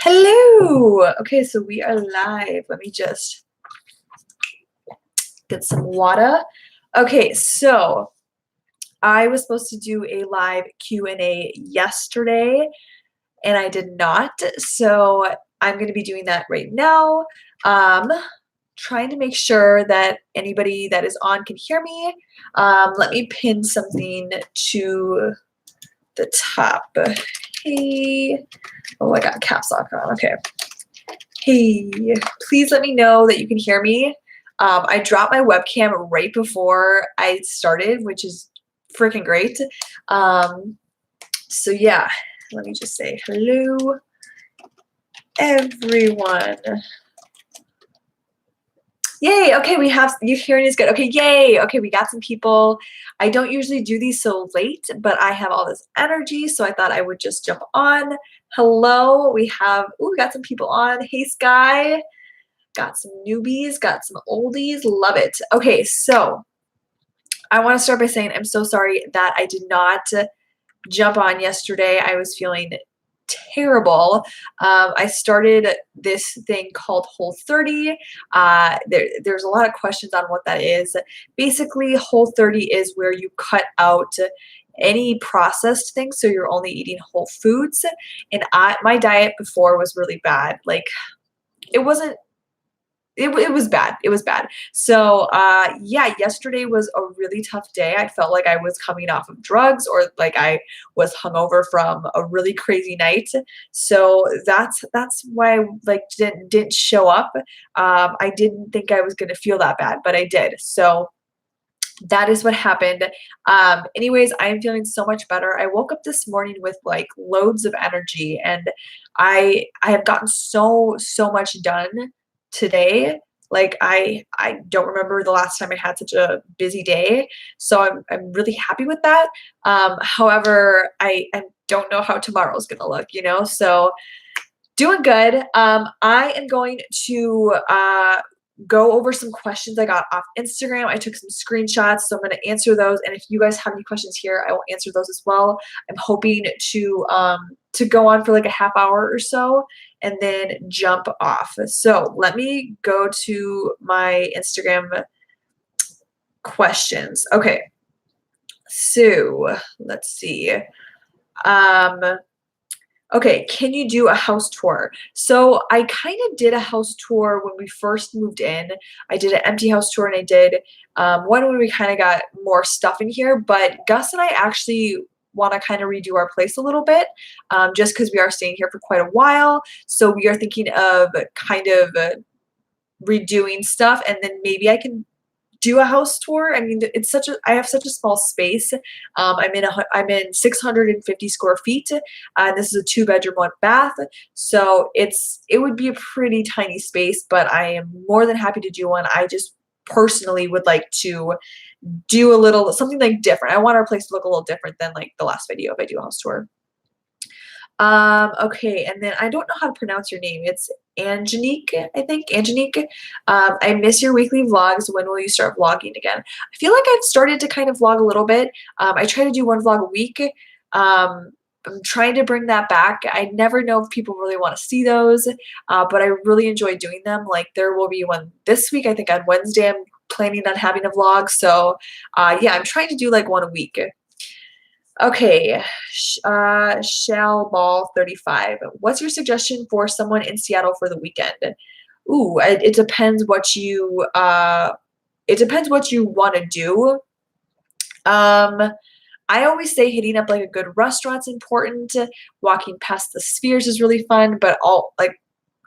Hello. Okay, so we are live. Let me just get some water. Okay, so I was supposed to do a live Q&A yesterday and I did not. So I'm going to be doing that right now. Trying to make sure that anybody that is on can hear me. Let me pin something to the top. Hey. Oh, I got caps lock on. Okay. Hey, please let me know that you can hear me. I dropped my webcam right before I started, which is freaking great. So yeah, let me just say hello, everyone. Yay, okay, we have, you hearing is good. Okay, yay, okay, we got some people. I don't usually do these so late, but I have all this energy, so I thought I would just jump on. Hello, we got some people on. Hey, Sky. Got some newbies, got some oldies, love it. Okay, so I want to start by saying I'm so sorry that I did not jump on yesterday. I was feeling terrible. I started this thing called Whole30. There's a lot of questions on what that is. Basically, Whole30 is where you cut out any processed things, so you're only eating whole foods. And my diet before was really bad. Like, it wasn't it was bad. It was bad. So, yeah, yesterday was a really tough day. I felt like I was coming off of drugs or like I was hungover from a really crazy night. So that's why I like didn't show up. I didn't think I was gonna feel that bad, but I did. So that is what happened. Anyways, I am feeling so much better. I woke up this morning with like loads of energy, and I have gotten so much done today. Like I don't remember the last time I had such a busy day, so I'm really happy with that. However, I don't know how tomorrow's gonna look, you know. So doing good. I am going to go over some questions I got off Instagram. I took some screenshots, so I'm going to answer those. And if you guys have any questions here, I will answer those as well. I'm hoping to go on for like a half hour or so and then jump off. So let me go to my Instagram questions. Okay, so let's see. Okay, can you do a house tour? So I kind of did a house tour when we first moved in. I did an empty house tour and I did one when we kind of got more stuff in here. But Gus and I actually want to kind of redo our place a little bit just because we are staying here for quite a while. So we are thinking of kind of redoing stuff, and then maybe I can do a house tour. I mean, I have such a small space. I'm in 650 square feet. This is a 2-bedroom, 1 bath. So it would be a pretty tiny space, but I am more than happy to do one. I just personally would like to do a little, something like different. I want our place to look a little different than like the last video if I do a house tour. Okay, and then I don't know how to pronounce your name. It's Angenique, I think. Angenique. I miss your weekly vlogs. When will you start vlogging again? I feel like I've started to kind of vlog a little bit. I try to do one vlog a week. I'm trying to bring that back. I never know if people really want to see those, but I really enjoy doing them. Like there will be one this week. I think on Wednesday I'm planning on having a vlog. So yeah, I'm trying to do like one a week. Okay, Shell Ball 35. What's your suggestion for someone in Seattle for the weekend? Ooh, it depends what you want to do. I always say hitting up like a good restaurant's important. Walking past the Spheres is really fun, but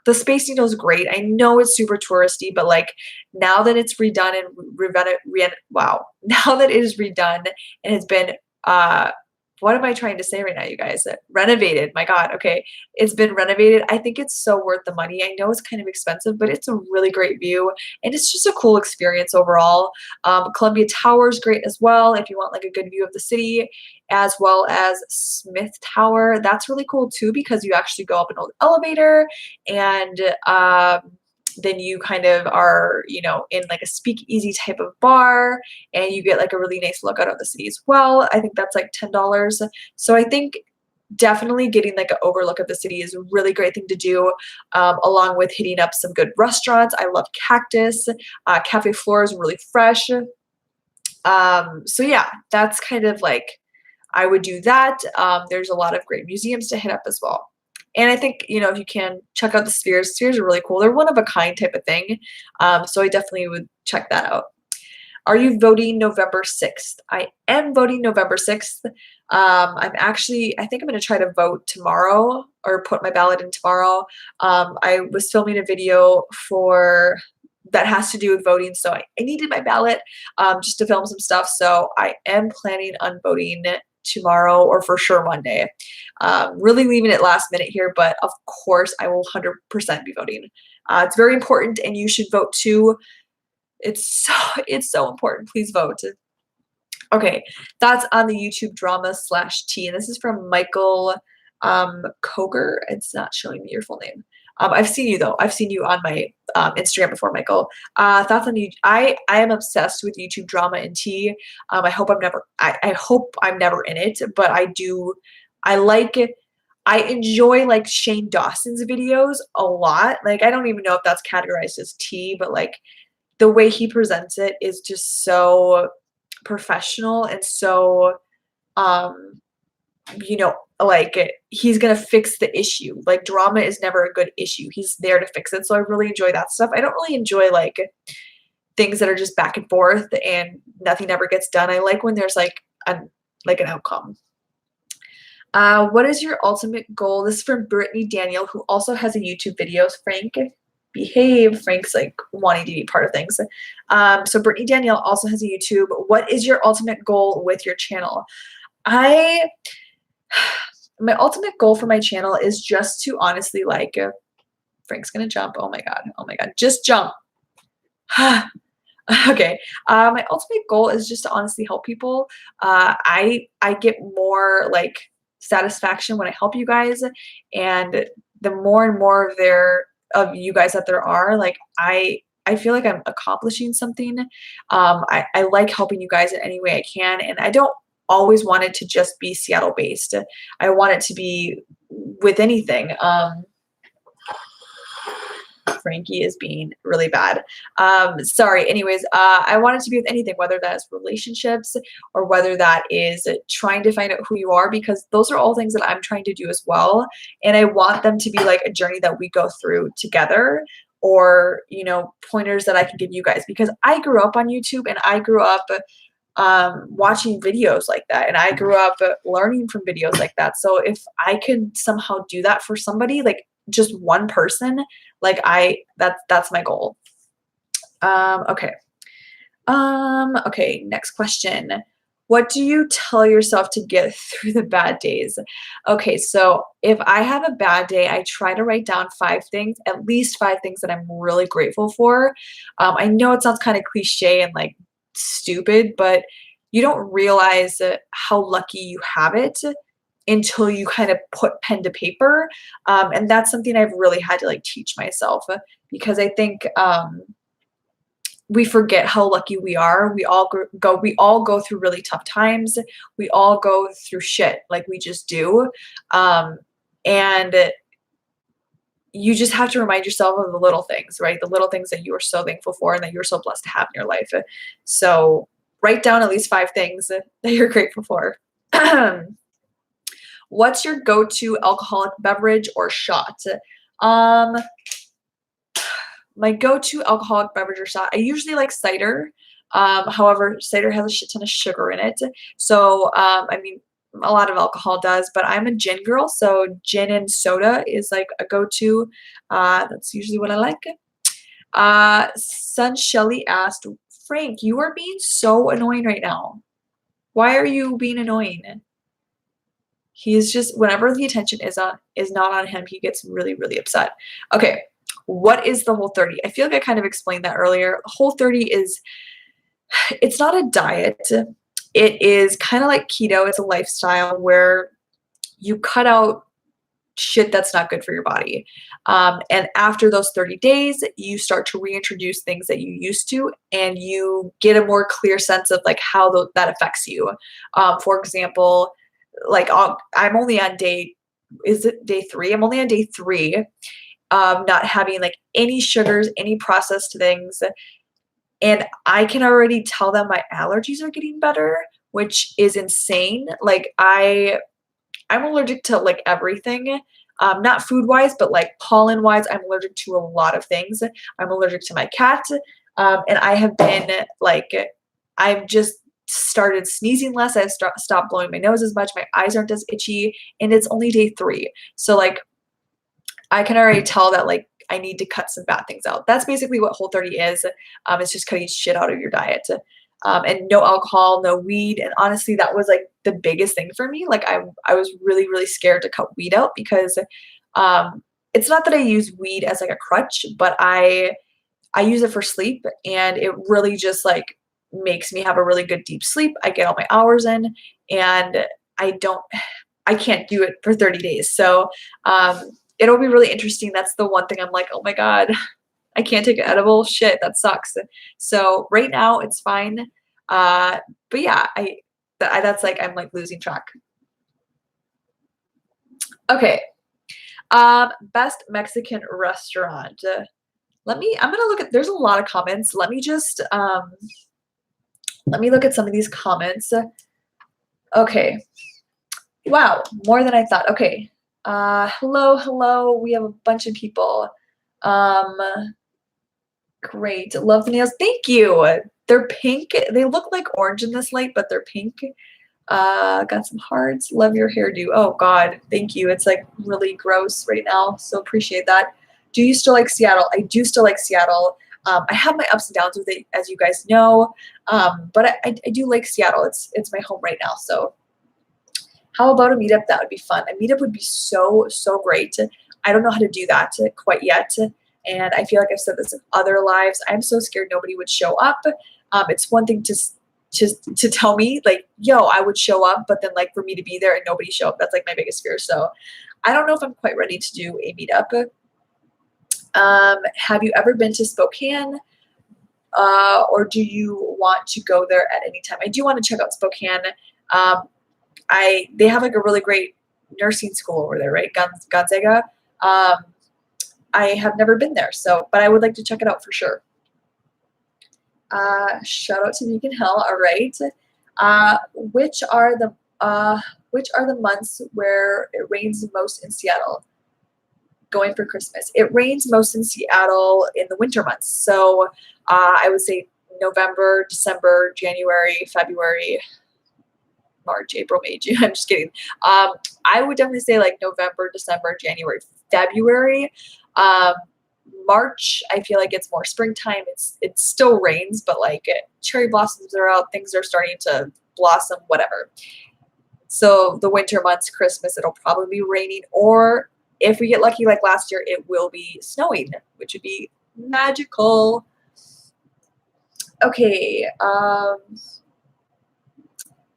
the Space Needle is great. I know it's super touristy, but like now that it's redone and now that it is redone and has been what am I trying to say right now, you guys? Renovated. My God. Okay. It's been renovated. I think it's so worth the money. I know it's kind of expensive, but it's a really great view and it's just a cool experience overall. Columbia Tower is great as well if you want like a good view of the city, as well as Smith Tower. That's really cool too because you actually go up an old elevator and then you kind of are, you know, in like a speakeasy type of bar and you get like a really nice look out of the city as well. I think that's like $10. So I think definitely getting like an overlook of the city is a really great thing to do, along with hitting up some good restaurants. I love Cactus. Cafe Flora is really fresh. So yeah, that's kind of like, I would do that. There's a lot of great museums to hit up as well. And I think, you know, if you can check out the spheres, spheres are really cool. They're one of a kind type of thing. So I definitely would check that out. Are you voting November 6th? I am voting November 6th. I think I'm going to try to vote tomorrow or put my ballot in tomorrow. I was filming a video that has to do with voting, so I needed my ballot just to film some stuff. So I am planning on voting tomorrow or for sure Monday. Really leaving it last minute here, but of course I will 100% be voting. It's very important, and you should vote too. It's so important. Please vote. Okay, that's on the YouTube drama /T, and this is from Michael Koger. It's not showing me your full name. I've seen you though. I've seen you on my Instagram before, Michael. Thoughts on you? I am obsessed with YouTube drama and tea. I hope I'm never in it, but I do. I like it. I enjoy like Shane Dawson's videos a lot. Like, I don't even know if that's categorized as tea, but like the way he presents it is just so professional and so you know, like he's gonna fix the issue. Like, drama is never a good issue. He's there to fix it. So I really enjoy that stuff. I don't really enjoy like things that are just back and forth and nothing ever gets done. I like when there's like an outcome. What is your ultimate goal? This is from Brittany Daniel, who also has a YouTube video. Frank, behave. Frank's like wanting to be part of things. So Brittany Danielle also has a YouTube. What is your ultimate goal with your channel? My ultimate goal for my channel is just to honestly like, Frank's gonna jump. Oh my God. Oh my God. Just jump. Okay. My ultimate goal is just to honestly help people. I get more like satisfaction when I help you guys, and the more and more of you guys that there are, like I feel like I'm accomplishing something. I like helping you guys in any way I can, and I don't always want it to just be Seattle based. I want it to be with anything. Frankie is being really bad. Sorry. Anyways, I want it to be with anything, whether that's relationships or whether that is trying to find out who you are, because those are all things that I'm trying to do as well. And I want them to be like a journey that we go through together, or, you know, pointers that I can give you guys, because I grew up on YouTube and I grew up watching videos like that, and I grew up learning from videos like that. So if I could somehow do that for somebody, like just one person, like that's my goal. Okay. Okay, next question. What do you tell yourself to get through the bad days? Okay, so if I have a bad day, I try to write down at least five things that I'm really grateful for. I know it sounds kind of cliche and like stupid, but you don't realize how lucky you have it until you kind of put pen to paper. And that's something I've really had to like teach myself, because I think we forget how lucky we are. We all go through really tough times. We all go through shit, like we just do. And you just have to remind yourself of the little things, right? The little things that you are so thankful for and that you're so blessed to have in your life. So write down at least five things that you're grateful for. What's your go-to alcoholic beverage or shot? My go-to alcoholic beverage or shot, I usually like cider. However, cider has a shit ton of sugar in it. So, I mean, a lot of alcohol does, but I'm a gin girl. So gin and soda is like a go-to. That's usually what I like. Sun Shelley asked, Frank, you are being so annoying right now. Why are you being annoying? He's just, whenever the attention is not on him, he gets really, really upset. Okay. What is the Whole30? I feel like I kind of explained that earlier. Whole30 it's not a diet. It is kind of like keto. It's a lifestyle where you cut out shit that's not good for your body. And after those 30 days, you start to reintroduce things that you used to, and you get a more clear sense of like how that affects you. For example, like I'm only on day, is it day 3? I'm only on day 3, not having like any sugars, any processed things. And I can already tell that my allergies are getting better, which is insane. Like I'm allergic to like everything. Not food wise, but like pollen wise, I'm allergic to a lot of things. I'm allergic to my cat. And I have been like, I've just started sneezing less. I've stopped blowing my nose as much. My eyes aren't as itchy. And it's only day 3. So like, I can already tell that like I need to cut some bad things out. That's basically what Whole30 is. It's just cutting shit out of your diet. And no alcohol, no weed. And honestly, that was like the biggest thing for me. Like I was really, really scared to cut weed out because it's not that I use weed as like a crutch, but I use it for sleep, and it really just like makes me have a really good deep sleep. I get all my hours in, and I can't do it for 30 days. So it'll be really interesting. That's the one thing I'm like, oh my God, I can't take an edible. Shit, that sucks. So right now it's fine. But yeah, that's like, I'm like losing track. Okay. Best Mexican restaurant. I'm gonna look at, there's a lot of comments. Let me look at some of these comments. Okay. Wow, more than I thought. Okay. Hello. We have a bunch of people. Great. Love the nails. Thank you. They're pink. They look like orange in this light, but they're pink. Got some hearts. Love your hairdo. Oh God, thank you. It's like really gross right now, so appreciate that. Do you still like Seattle? I do still like Seattle. I have my ups and downs with it, as you guys know, but I do like Seattle. It's my home right now. So how about a meetup? That would be fun. A meetup would be so great. I don't know how to do that quite yet, and I feel like I've said this in other lives. I'm so scared nobody would show up. It's one thing to tell me like, yo, I would show up, but then like for me to be there and nobody show up, that's like my biggest fear. So I don't know if I'm quite ready to do a meetup. Have you ever been to Spokane? Or do you want to go there at any time? I do want to check out Spokane. They have like a really great nursing school over there, right? Gonzaga. I have never been there, but I would like to check it out for sure. Shout out to Beacon Hill. All right. Which are the months where it rains most in Seattle? Going for Christmas. It rains most in Seattle in the winter months. So I would say November, December, January, February, March, April, May, June. I'm just kidding. I would definitely say like November, December, January, February. March, I feel like it's more springtime. It still rains, but like cherry blossoms are out, things are starting to blossom, whatever. So the winter months, Christmas, it'll probably be raining, or if we get lucky like last year, it will be snowing, which would be magical. Okay.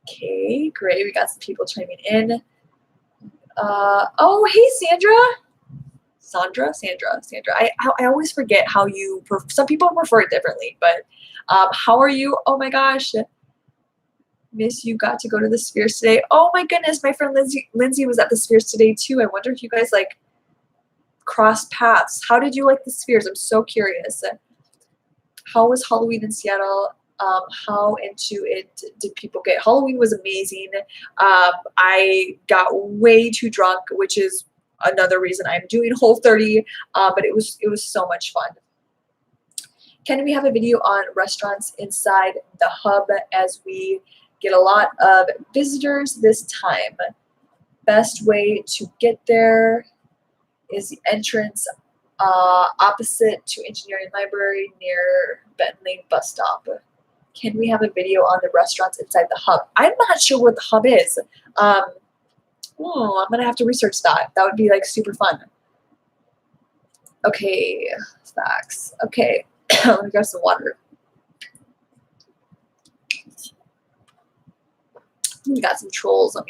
Okay, great. We got some people chiming in. Oh, hey, Sandra. I always forget how you, some people prefer it differently, but how are you? Oh my gosh. Miss, you got to go to the Spheres today. Oh my goodness, my friend Lindsay was at the Spheres today too. I wonder if you guys like crossed paths. How did you like the Spheres? I'm so curious. How was Halloween in Seattle? How into it did people get? Halloween was amazing. I got way too drunk, which is another reason I'm doing Whole30, but it was so much fun. Can we have a video on restaurants inside the hub, as we get a lot of visitors this time? Best way to get there is the entrance opposite to Engineering Library near Bentley bus stop. Can we have a video on the restaurants inside the hub? I'm not sure what the hub is. I'm gonna have to research that. That would be like super fun. Okay, facts. Okay, let me grab some water. We got some trolls.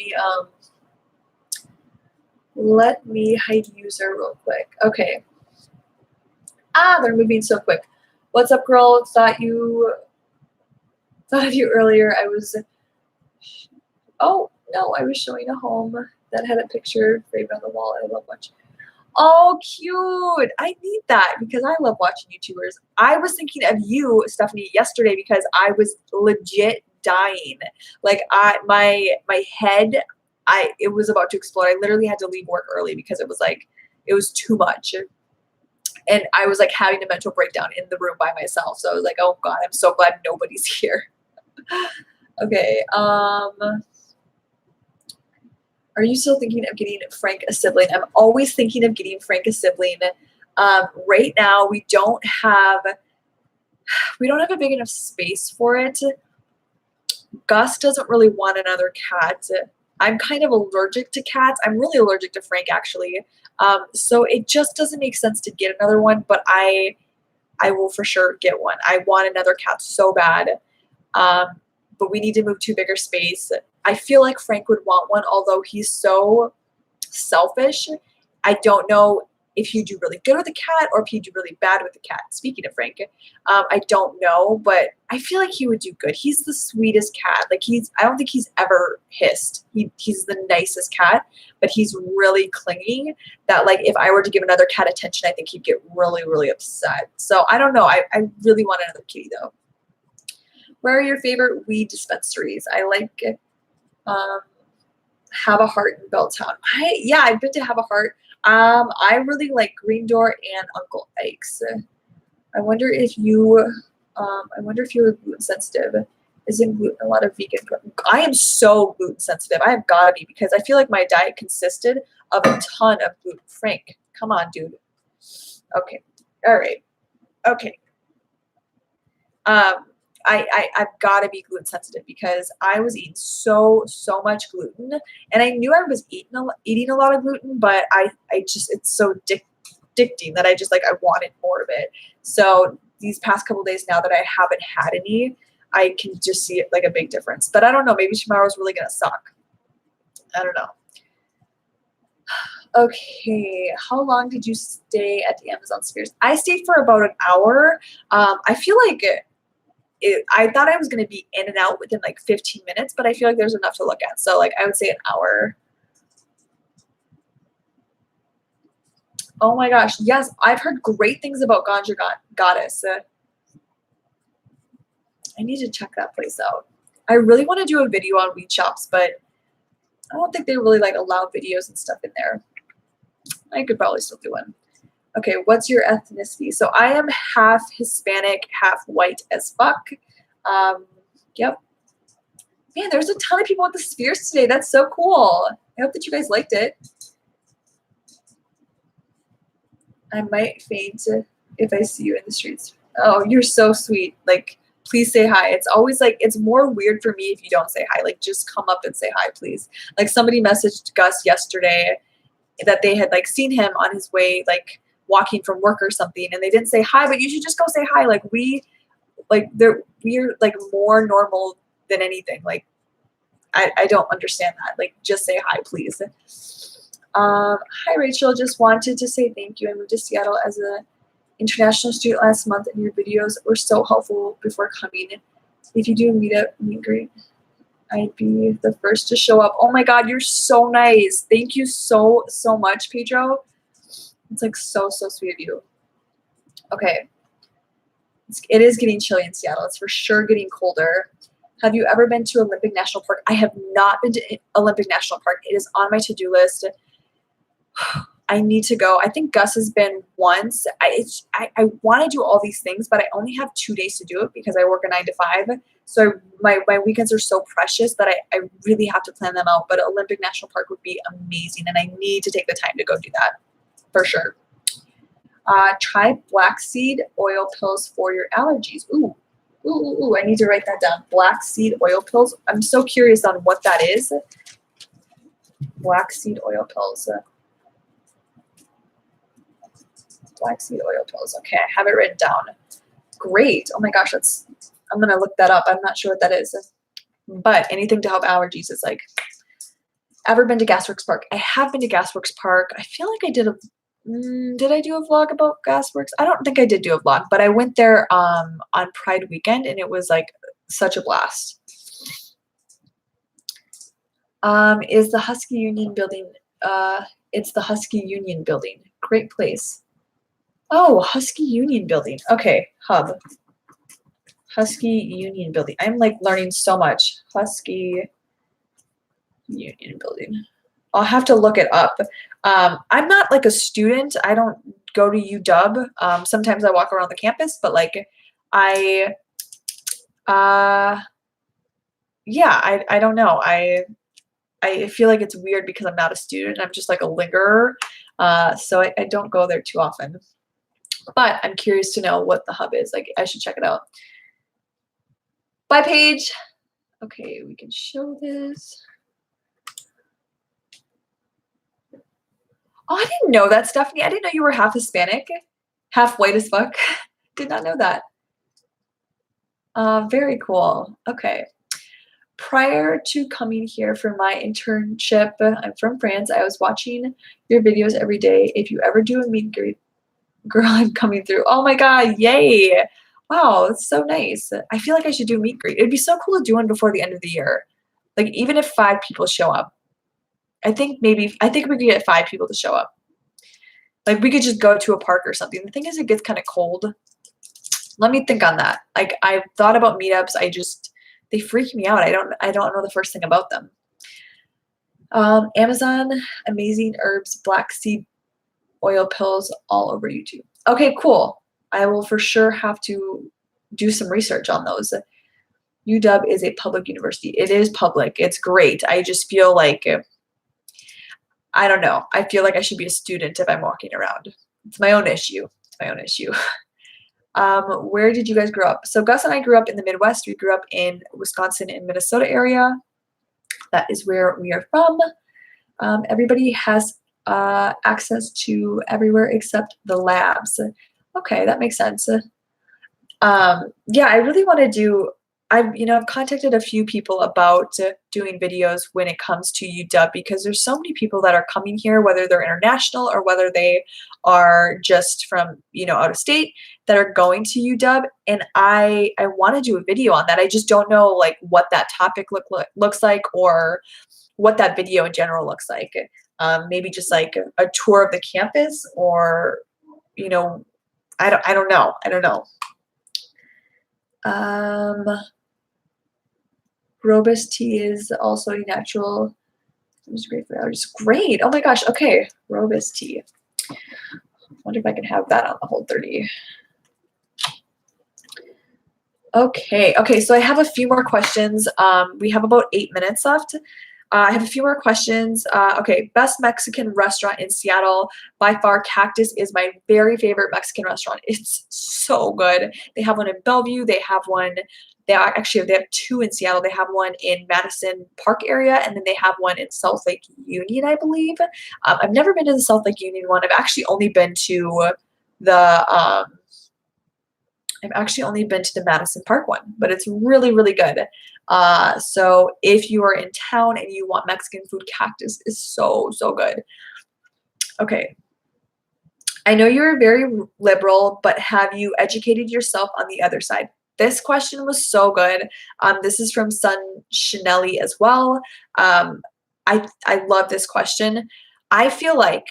Let me hide user real quick. Okay. They're moving so quick. What's up, girl? Thought of you earlier. Oh, No, I was showing a home that had a picture framed on the wall. I love watching. Oh, cute. I need that because I love watching YouTubers. I was thinking of you, Stephanie, yesterday because I was legit dying. Like my head, it was about to explode. I literally had to leave work early because it was like it was too much. And I was like having a mental breakdown in the room by myself. So I was like, oh God, I'm so glad nobody's here. Okay. Are you still thinking of getting Frank a sibling? I'm always thinking of getting Frank a sibling. Right now we don't have a big enough space for it. Gus doesn't really want another cat. I'm kind of allergic to cats. I'm really allergic to Frank actually. So it just doesn't make sense to get another one, but I will for sure get one. I want another cat so bad. But we need to move to a bigger space. I feel like Frank would want one, although he's so selfish. I don't know if he'd do really good with a cat or if he'd do really bad with a cat. Speaking of Frank, I don't know, but I feel like he would do good. He's the sweetest cat. Like I don't think he's ever hissed. He's the nicest cat, but he's really clingy that like if I were to give another cat attention, I think he'd get really, really upset. So I don't know. I really want another kitty though. Where are your favorite weed dispensaries? I like Have a Heart in Belltown. I've been to Have a Heart. I really like Green Door and Uncle Ike's. I wonder if you were gluten sensitive. Isn't gluten a lot of vegan? I am so gluten sensitive. I have gotta be because I feel like my diet consisted of a ton of gluten. Frank, come on, dude. Okay, all right, okay. I've got to be gluten sensitive because I was eating so much gluten, and I knew I was eating a lot of gluten, but I just it's so addicting that I just like I wanted more of it. So these past couple days now that I haven't had any, I can just see it like a big difference. But I don't know, maybe tomorrow's really gonna suck. I don't know. Okay, how long did you stay at the Amazon Spheres? I stayed for about an hour. I feel like I thought I was going to be in and out within like 15 minutes, but I feel like there's enough to look at. So like I would say an hour. Oh my gosh. Yes, I've heard great things about Ganja Goddess. I need to check that place out. I really want to do a video on weed shops, but I don't think they really like allow videos and stuff in there. I could probably still do one. Okay, what's your ethnicity? So I am half Hispanic, half white as fuck. Yep. Man, there's a ton of people at the Spheres today. That's so cool. I hope that you guys liked it. I might faint if I see you in the streets. Oh, you're so sweet. Like, please say hi. It's always like, it's more weird for me if you don't say hi. Like, just come up and say hi, please. Like, somebody messaged Gus yesterday that they had like seen him on his way, like walking from work or something, and they didn't say hi, but you should just go say hi. Like we're like more normal than anything. Like I don't understand that. Like just say hi, please. Hi Rachel, just wanted to say thank you. I moved to Seattle as a international student last month, and your videos were so helpful before coming. If you do meet and greet, I'd be the first to show up. Oh my God, you're so nice. Thank you so much, Pedro. It's like so sweet of you. Okay. It is getting chilly in Seattle. It's for sure getting colder. Have you ever been to Olympic National Park? I have not been to Olympic National Park. It is on my to-do list. I need to go. I think Gus has been once. I want to do all these things, but I only have 2 days to do it because I work a 9 to 5. So my weekends are so precious that I really have to plan them out. But Olympic National Park would be amazing, and I need to take the time to go do that for sure. Try black seed oil pills for your allergies. Ooh, I need to write that down. Black seed oil pills. I'm so curious on what that is. Black seed oil pills. Black seed oil pills. Okay, I have it written down. Great. Oh my gosh, I'm gonna look that up. I'm not sure what that is. But anything to help allergies is like, ever been to Gasworks Park? I have been to Gasworks Park. I feel like I did I do a vlog about Gasworks? I don't think I did do a vlog, but I went there on Pride weekend, and it was like such a blast. Is the Husky Union building, it's the Husky Union building. Great place. Oh, Husky Union building. Okay, hub. Husky Union building. I'm like learning so much. Husky Union building. I'll have to look it up. I'm not like a student. I don't go to UW. Sometimes I walk around the campus, but like I, yeah, I don't know. I feel like it's weird because I'm not a student. I'm just like a lingerer. So I don't go there too often. But I'm curious to know what the hub is. Like I should check it out. By page. Okay, we can show this. Oh, I didn't know that, Stephanie. I didn't know you were half Hispanic, half white as fuck. Did not know that. Very cool. Okay. Prior to coming here for my internship, I'm from France. I was watching your videos every day. If you ever do a meet and greet, girl, I'm coming through. Oh my God, yay. Wow, that's so nice. I feel like I should do a meet and greet. It'd be so cool to do one before the end of the year. Like even if 5 people show up. I think we could get 5 people to show up. Like we could just go to a park or something. The thing is it gets kind of cold. Let me think on that. Like I've thought about meetups. They freak me out. I don't know the first thing about them. Amazon, amazing herbs, black seed oil pills all over YouTube. Okay, cool. I will for sure have to do some research on those. UW is a public university. It is public. It's great. I just feel like, I don't know. I feel like I should be a student if I'm walking around. It's my own issue. It's my own issue. Where did you guys grow up? So Gus and I grew up in the Midwest. We grew up in Wisconsin and Minnesota area. That is where we are from. Everybody has access to everywhere except the labs. Okay, that makes sense. Yeah, I really want to do, I've contacted a few people about doing videos when it comes to UW because there's so many people that are coming here, whether they're international or whether they are just from, out of state that are going to UW. And I want to do a video on that. I just don't know like what that topic looks like or what that video in general looks like. Maybe just like a tour of the campus or, I don't know. Robust tea is also a natural. It's great for allergies. Great. Oh my gosh. Okay. Robust tea. Wonder if I can have that on the Whole30. Okay. Okay. So I have a few more questions. We have about 8 minutes left. I have a few more questions. Okay. Best Mexican restaurant in Seattle. By far, Cactus is my very favorite Mexican restaurant. It's so good. They have one in Bellevue. They have 2 in Seattle. They have one in Madison Park area, and then they have one in South Lake Union, I believe. I've never been to the South Lake Union one. I've actually only been to the Madison Park one, but it's really, really good. So if you are in town and you want Mexican food, Cactus is so, so good. Okay. I know you're very liberal, but have you educated yourself on the other side? This question was so good. This is from Sun Chanelli as well. I love this question. I feel like,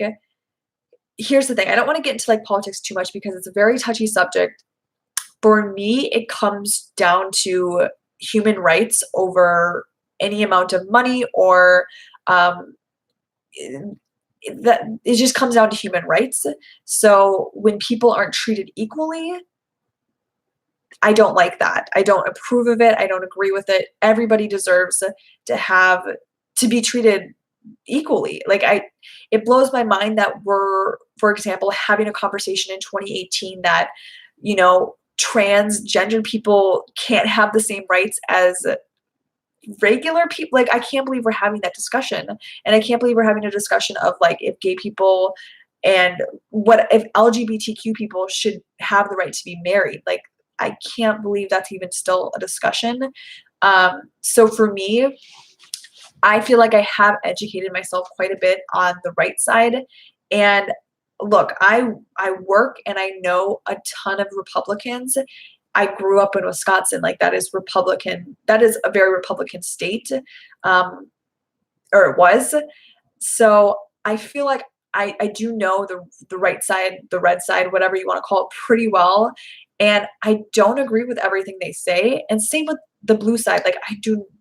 here's the thing. I don't want to get into like politics too much because it's a very touchy subject. For me, it comes down to human rights over any amount of money or that it just comes down to human rights. So when people aren't treated equally, I don't like that. I don't approve of it. I don't agree with it. Everybody deserves to be treated equally. It blows my mind that we're, for example, having a conversation in 2018 that, transgender people can't have the same rights as regular people. Like, I can't believe we're having that discussion. And I can't believe we're having a discussion of like, if gay people and if LGBTQ people should have the right to be married. Like, I can't believe that's even still a discussion. So for me, I feel like I have educated myself quite a bit on the right side. And look, I work and I know a ton of Republicans. I grew up in Wisconsin. Like, that is Republican. That is a very Republican state. or it was. So I feel like I do know the right side, the red side, whatever you want to call it, pretty well. And I don't agree with everything they say. And same with the blue side. Like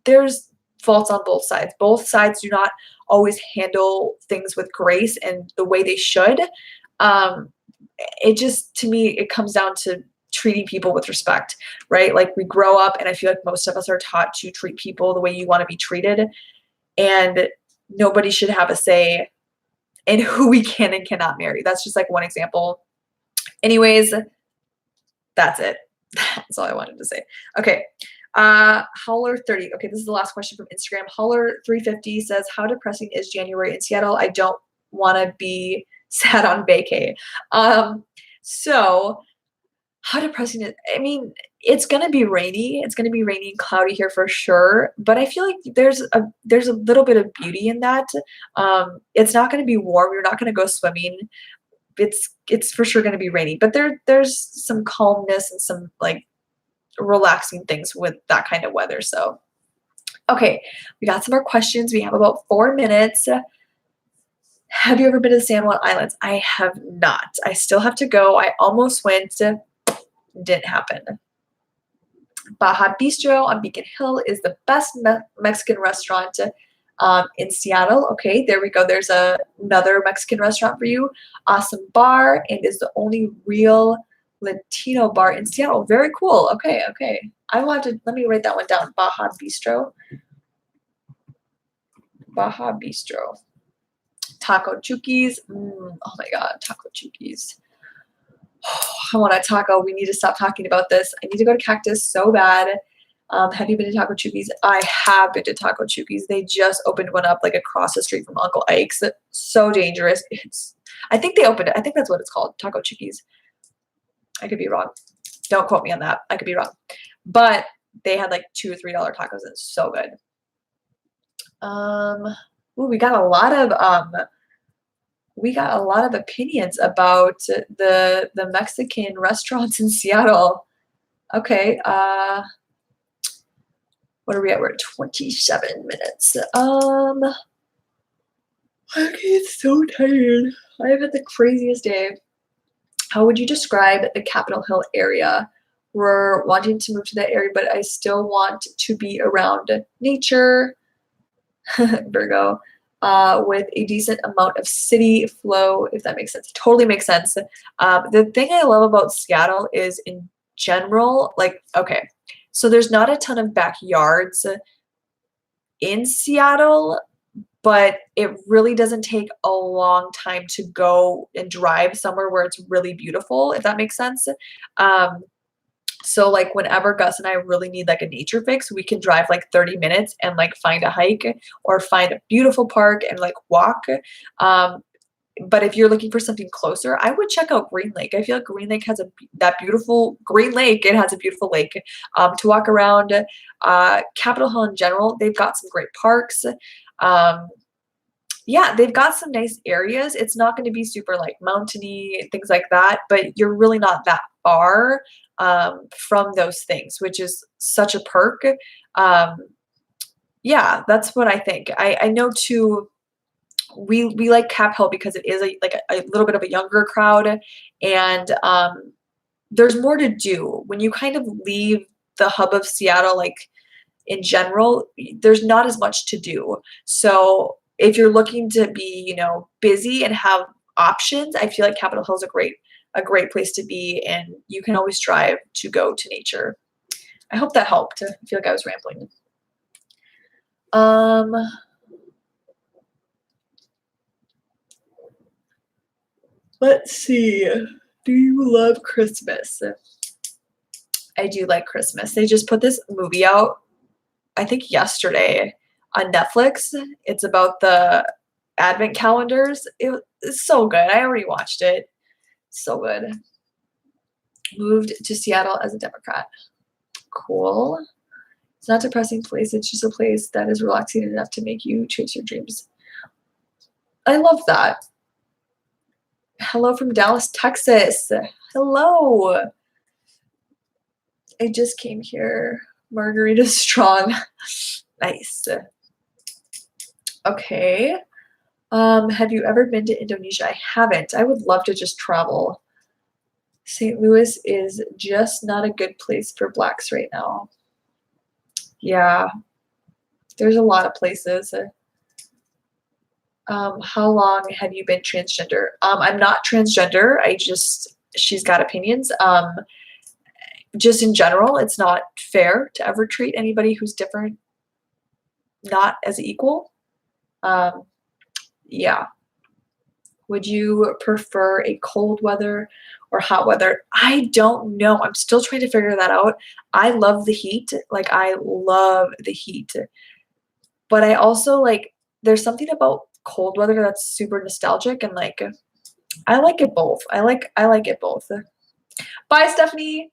there's faults on both sides. Both sides do not always handle things with grace and the way they should. Um, it just, to me, it comes down to treating people with respect, right? Like we grow up, and I feel like most of us are taught to treat people the way you want to be treated. And nobody should have a say in who we can and cannot marry. That's just like one example. Anyways, that's it. That's all I wanted to say. Okay. Hauler 30. Okay, this is the last question from Instagram. Hauler 350 says, how depressing is January in Seattle? I don't want to be sad on vacay. So how depressing is, I mean, it's gonna be rainy. It's gonna be rainy and cloudy here for sure. But I feel like there's a little bit of beauty in that. It's not gonna be warm. You're not gonna go swimming. It's for sure gonna be rainy. But there's some calmness and some like relaxing things with that kind of weather. So okay, we got some more questions. We have about 4 minutes. Have you ever been to the San Juan Islands? I have not. I still have to go. I almost went. Didn't happen. Baja Bistro on Beacon Hill is the best Mexican restaurant in Seattle. Okay, there we go. There's another Mexican restaurant for you. Awesome bar, and is the only real Latino bar in Seattle. Very cool. Okay, okay. I will have to, let me write that one down. Baja Bistro. Baja Bistro. Taco Chukis. Oh my God, Taco Chukis. I want a taco. We need to stop talking about this. I need to go to Cactus so bad. Have you been to Taco Chukis? I have been to Taco Chukis. They just opened one up like across the street from Uncle Ike's. So dangerous. I think they opened it. I think that's what it's called. Taco Chukis. I could be wrong. Don't quote me on that. I could be wrong. But they had like $2 or $3 tacos. And it's so good. Ooh, we got a lot of opinions about the Mexican restaurants in Seattle. Okay, what are we at? We're at 27 minutes. Okay, it's so tired. I've had the craziest day. How would you describe the Capitol Hill area? We're wanting to move to that area, but I still want to be around nature. Virgo. With a decent amount of city flow, if that makes sense. It totally makes sense. The thing I love about Seattle is in general, like, okay, so there's not a ton of backyards in Seattle, but it really doesn't take a long time to go and drive somewhere where it's really beautiful, if that makes sense. So like whenever Gus and I really need like a nature fix, we can drive like 30 minutes and like find a hike or find a beautiful park and like walk. But if you're looking for something closer, I would check out Green Lake. I feel like Green Lake has that beautiful Green Lake. It has a beautiful lake to walk around. Capitol Hill in general, they've got some great parks. Yeah, they've got some nice areas. It's not going to be super like mountainy, things like that, but you're really not that far from those things, which is such a perk. Yeah, that's what I think. I know too, we like Cap Hill because it is like a little bit of a younger crowd, and there's more to do. When you kind of leave the hub of Seattle, like in general, there's not as much to do. So if you're looking to be, you know, busy and have options, I feel like Capitol Hill is a great place to be, and you can always drive to go to nature. I hope that helped. I feel like I was rambling. Let's see. Do you love Christmas? I do like Christmas. They just put this movie out, I think yesterday, on Netflix. It's about the advent calendars. It's so good. I already watched it. So good. Moved to Seattle as a Democrat. Cool. It's not a depressing place. It's just a place that is relaxing enough to make you chase your dreams. I love that. Hello from Dallas, Texas. Hello. I just came here. Margarita strong. Nice. Okay. Have you ever been to Indonesia? I haven't. I would love to just travel. St. Louis is just not a good place for blacks right now. Yeah, there's a lot of places. How long have you been transgender? I'm not transgender. She's got opinions. Just in general, it's not fair to ever treat anybody who's different not as equal. Um, yeah. Would you prefer a cold weather or hot weather? I don't know. I'm still trying to figure that out. I love the heat. Like, I love the heat. But I also like, there's something about cold weather that's super nostalgic and like, I like it both. I like it both. Bye, Stephanie.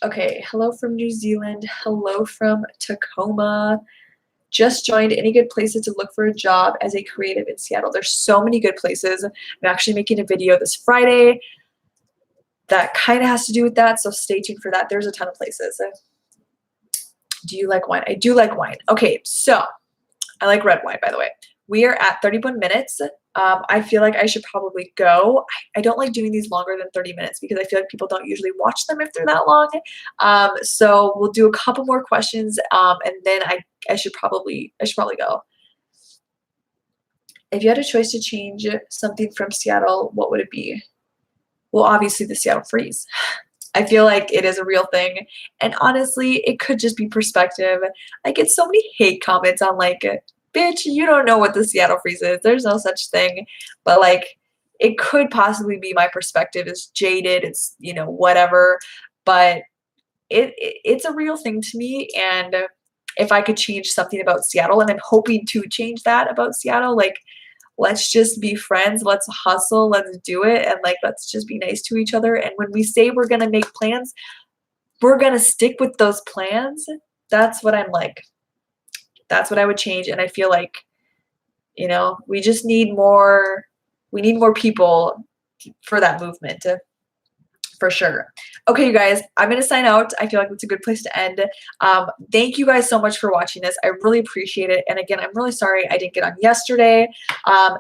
Okay, hello from New Zealand. Hello from Tacoma. Just joined. Any good places to look for a job as a creative in Seattle? There's so many good places. I'm actually making a video this Friday that kind of has to do with that, so stay tuned for that. There's a ton of places. Do you like wine? I do like wine. Okay, so I like red wine, by the way. We are at 31 minutes. I feel like I should probably go. I don't like doing these longer than 30 minutes because I feel like people don't usually watch them if they're that long. So we'll do a couple more questions, and then I should probably go. If you had a choice to change something from Seattle, what would it be? Well, obviously the Seattle freeze. I feel like it is a real thing. And honestly, it could just be perspective. I get so many hate comments on like, bitch, you don't know what the Seattle freeze is. There's no such thing. But like, it could possibly be my perspective is jaded. It's, whatever. But it's a real thing to me. And if I could change something about Seattle, and I'm hoping to change that about Seattle, like, let's just be friends, let's hustle, let's do it, and like let's just be nice to each other. And when we say we're gonna make plans, we're gonna stick with those plans. That's what I'm like. That's what I would change. And I feel like, we just need more, we need more people for that movement. For sure. Okay, you guys, I'm going to sign out. I feel like that's a good place to end. Thank you guys so much for watching this. I really appreciate it. And again, I'm really sorry I didn't get on yesterday.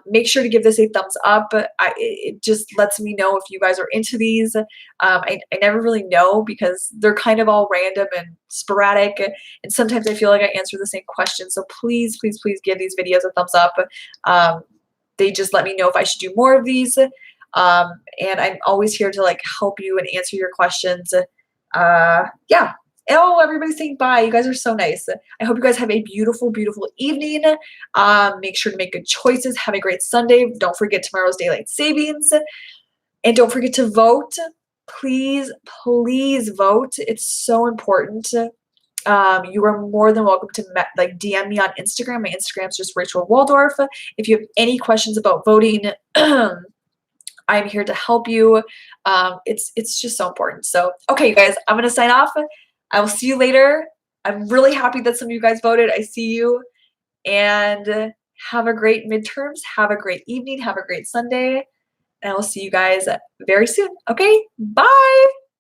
Make sure to give this a thumbs up. It just lets me know if you guys are into these. I never really know because they're kind of all random and sporadic. And sometimes I feel like I answer the same question. So please, please, please give these videos a thumbs up. They just let me know if I should do more of these. And I'm always here to like help you and answer your questions. Yeah. Oh, everybody's saying bye. You guys are so nice. I hope you guys have a beautiful, beautiful evening. Make sure to make good choices. Have a great Sunday. Don't forget tomorrow's daylight savings. And don't forget to vote. Please, please vote. It's so important. You are more than welcome to DM me on Instagram. My Instagram is just Rachel Waldorf. If you have any questions about voting, I'm here to help you. It's just so important. So, okay, you guys, I'm going to sign off. I will see you later. I'm really happy that some of you guys voted. I see you. And have a great midterms. Have a great evening. Have a great Sunday. And I will see you guys very soon. Okay, bye.